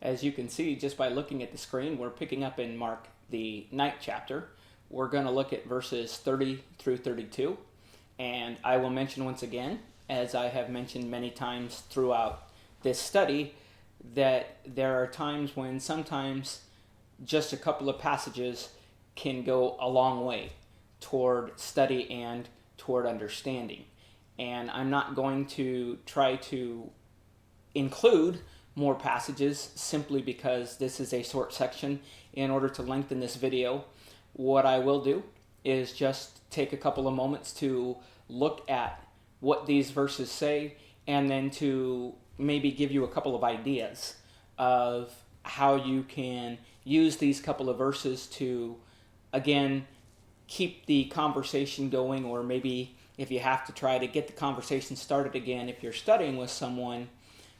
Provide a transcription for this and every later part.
As you can see, just by looking at the screen, we're picking up in Mark, the 9th chapter. We're going to look at verses 30 through 32. And I will mention once again, as I have mentioned many times throughout this study, that there are times when sometimes just a couple of passages can go a long way toward study and toward understanding. And I'm not going to try to include more passages simply because this is a short section in order to lengthen this video. What I will do is just take a couple of moments to look at what these verses say and then to maybe give you a couple of ideas of how you can use these couple of verses to, again, keep the conversation going, or maybe if you have to try to get the conversation started again, if you're studying with someone,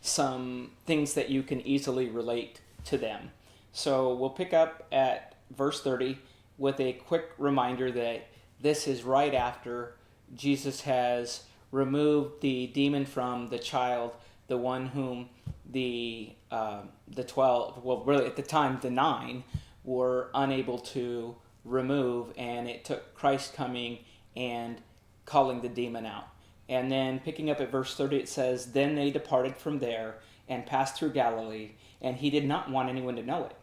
some things that you can easily relate to them. So we'll pick up at verse 30 with a quick reminder that this is right after Jesus has removed the demon from the child, the one whom the 12, well, really at the time the 9, were unable to remove, and it took Christ coming and calling the demon out. And then picking up at verse 30, it says, "Then they departed from there and passed through Galilee, and he did not want anyone to know it.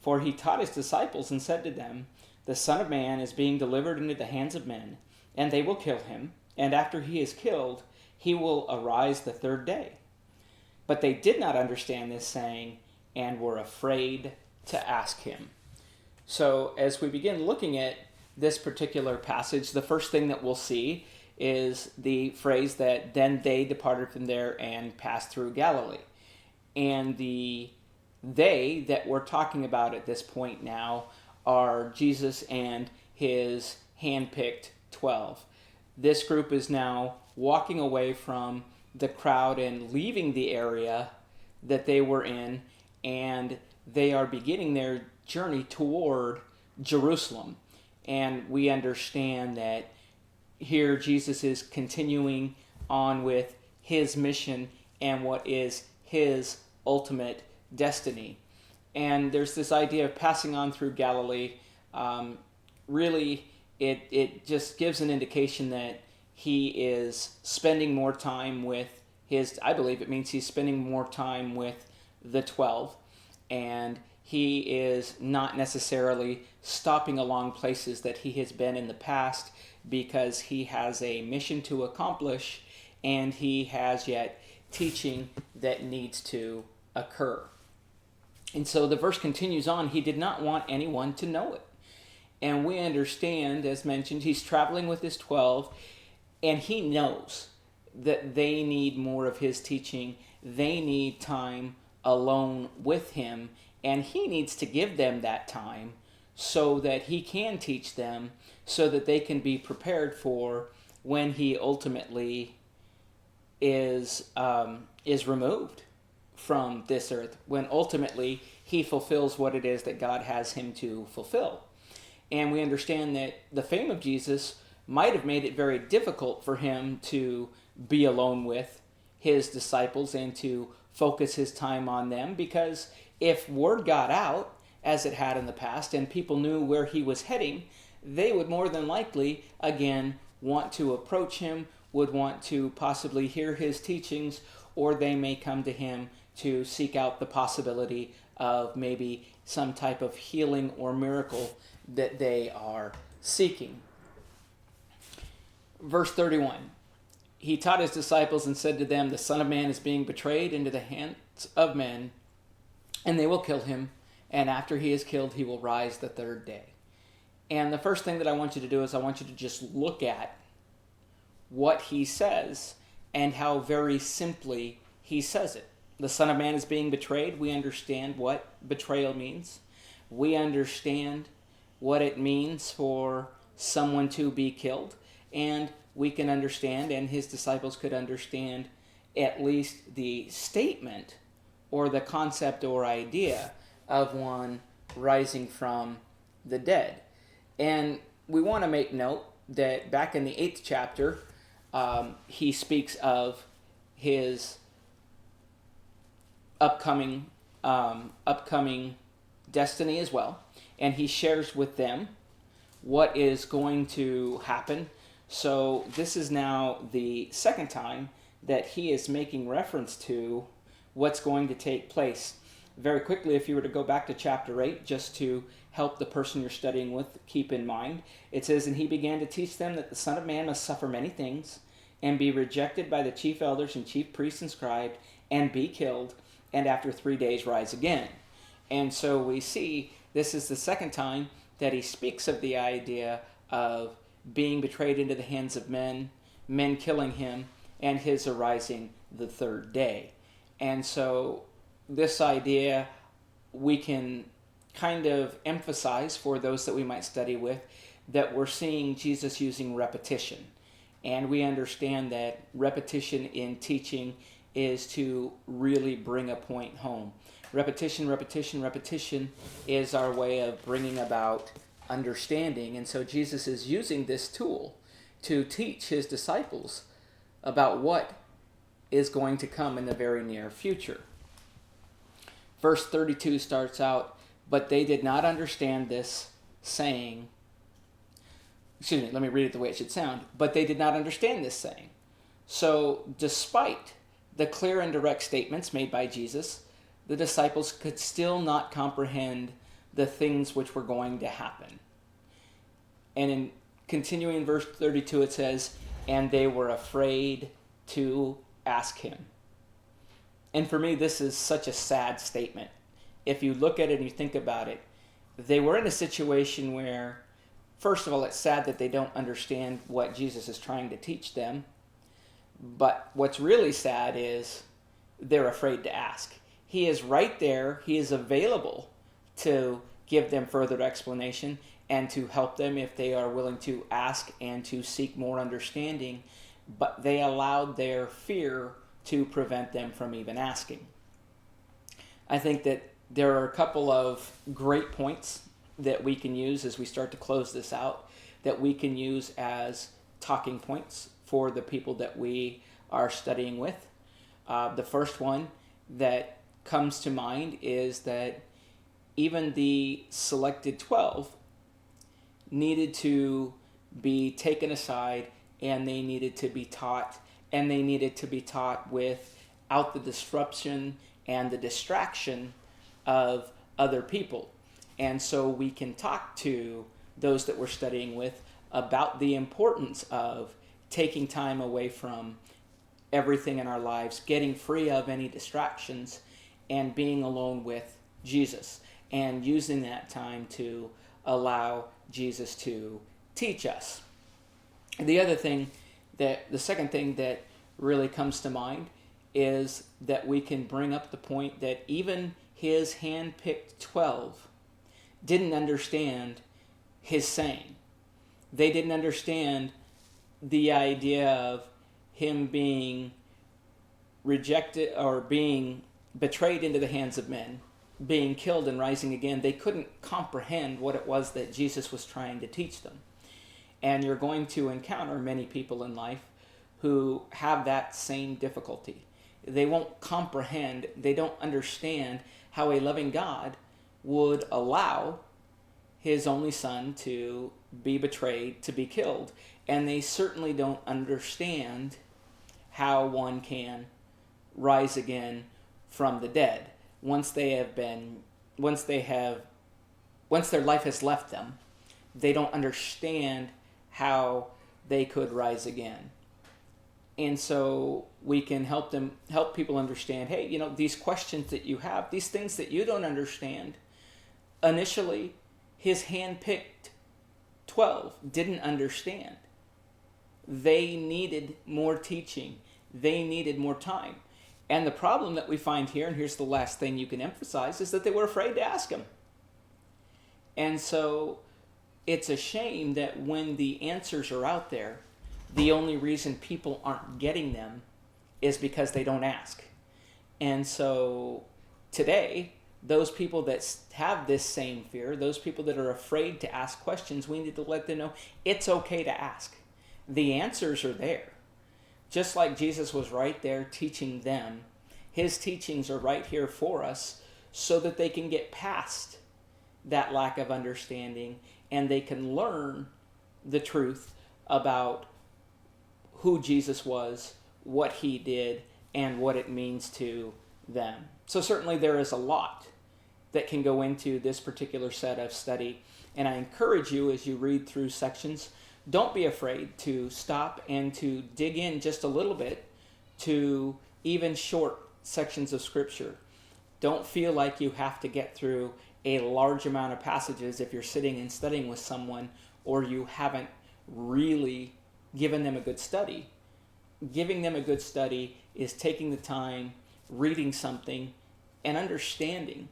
For he taught his disciples and said to them, 'The Son of Man is being delivered into the hands of men, and they will kill him, and after he is killed, he will arise the third day.' But they did not understand this saying, and were afraid to ask him." So as we begin looking at this particular passage, the first thing that we'll see is the phrase that "then they departed from there and passed through Galilee." And the "they" that we're talking about at this point now are Jesus and his hand-picked 12. This group is now walking away from the crowd and leaving the area that they were in, and they are beginning their journey toward Jerusalem. And we understand that here Jesus is continuing on with his mission and what is his ultimate destiny. And there's this idea of passing on through Galilee. Really, it just gives an indication that he is spending more time with I believe it means he's spending more time with the 12. And he is not necessarily stopping along places that he has been in the past, because he has a mission to accomplish and he has yet teaching that needs to occur. And so the verse continues on, he did not want anyone to know it. And we understand, as mentioned, he's traveling with his 12, and he knows that they need more of his teaching. They need time alone with him, and he needs to give them that time so that he can teach them, so that they can be prepared for when he ultimately is removed from this earth, when ultimately he fulfills what it is that God has him to fulfill. And we understand that the fame of Jesus might have made it very difficult for him to be alone with his disciples and to focus his time on them, because if word got out, as it had in the past, and people knew where he was heading, they would more than likely, again, want to approach him, would want to possibly hear his teachings, or they may come to him to seek out the possibility of maybe some type of healing or miracle that they are seeking. Verse 31, he taught his disciples and said to them, "The Son of Man is being betrayed into the hands of men, and they will kill him, and after he is killed, he will rise the third day." And the first thing that I want you to do is I want you to just look at what he says and how very simply he says it. The Son of Man is being betrayed. We understand what betrayal means. We understand what it means for someone to be killed. And we can understand, and his disciples could understand, at least the statement or the concept or idea of one rising from the dead. And we want to make note that back in the 8th chapter, he speaks of his upcoming upcoming destiny as well, and he shares with them what is going to happen. So this is now the second time that he is making reference to what's going to take place. Very quickly, if you were to go back to chapter 8, just to help the person you're studying with keep in mind, it says, "And he began to teach them that the Son of Man must suffer many things, and be rejected by the chief elders and chief priests and scribes, and be killed, and after 3 days rise again." And so we see this is the second time that he speaks of the idea of being betrayed into the hands of men, men killing him, and his arising the third day. And so this idea we can kind of emphasize for those that we might study with, that we're seeing Jesus using repetition. And we understand that repetition in teaching is to really bring a point home. Repetition, repetition, repetition is our way of bringing about understanding. And so Jesus is using this tool to teach his disciples about what is going to come in the very near future. Verse 32 starts out, "But they did not understand this saying," excuse me, let me read it the way it should sound. "But they did not understand this saying." So despite the clear and direct statements made by Jesus, the disciples could still not comprehend the things which were going to happen. And in continuing verse 32, it says, "And they were afraid to ask him." And for me, this is such a sad statement. If you look at it and you think about it, they were in a situation where, first of all, it's sad that they don't understand what Jesus is trying to teach them. But what's really sad is they're afraid to ask. He is right there. He is available to give them further explanation and to help them if they are willing to ask and to seek more understanding. But they allowed their fear to prevent them from even asking. I think that there are a couple of great points that we can use as we start to close this out, that we can use as talking points for the people that we are studying with. The first one that comes to mind is that even the selected 12 needed to be taken aside, and they needed to be taught, and they needed to be taught without the disruption and the distraction of other people. And so we can talk to those that we're studying with about the importance of taking time away from everything in our lives, getting free of any distractions, and being alone with Jesus, and using that time to allow Jesus to teach us. The second thing that really comes to mind is that we can bring up the point that even his hand-picked 12 didn't understand his saying. They didn't understand the idea of him being rejected or being betrayed into the hands of men, being killed and rising again. They couldn't comprehend what it was that Jesus was trying to teach them. And you're going to encounter many people in life who have that same difficulty. They won't comprehend, they don't understand how a loving God would allow his only son to be betrayed, to be killed. And they certainly don't understand how one can rise again from the dead once their life has left them. They don't understand how they could rise again. And so we can help people understand, hey, these questions that you have, these things that you don't understand, initially his hand-picked 12 didn't understand. They needed more teaching. They needed more time. And the problem that we find here, and here's the last thing you can emphasize, is that they were afraid to ask him. And so it's a shame that when the answers are out there, the only reason people aren't getting them is because they don't ask. And so today, those people that have this same fear, those people that are afraid to ask questions, we need to let them know it's okay to ask. The answers are there. Just like Jesus was right there teaching them, his teachings are right here for us so that they can get past that lack of understanding and they can learn the truth about who Jesus was, what he did, and what it means to them. So certainly there is a lot that can go into this particular set of study. And I encourage you, as you read through sections, don't be afraid to stop and to dig in just a little bit to even short sections of Scripture. Don't feel like you have to get through a large amount of passages if you're sitting and studying with someone or you haven't really given them a good study. Giving them a good study is taking the time, reading something, and understanding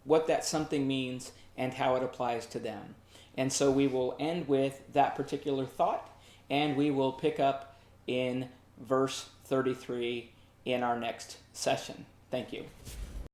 what that something means and how it applies to them. And so we will end with that particular thought, and we will pick up in verse 33 in our next session. Thank you.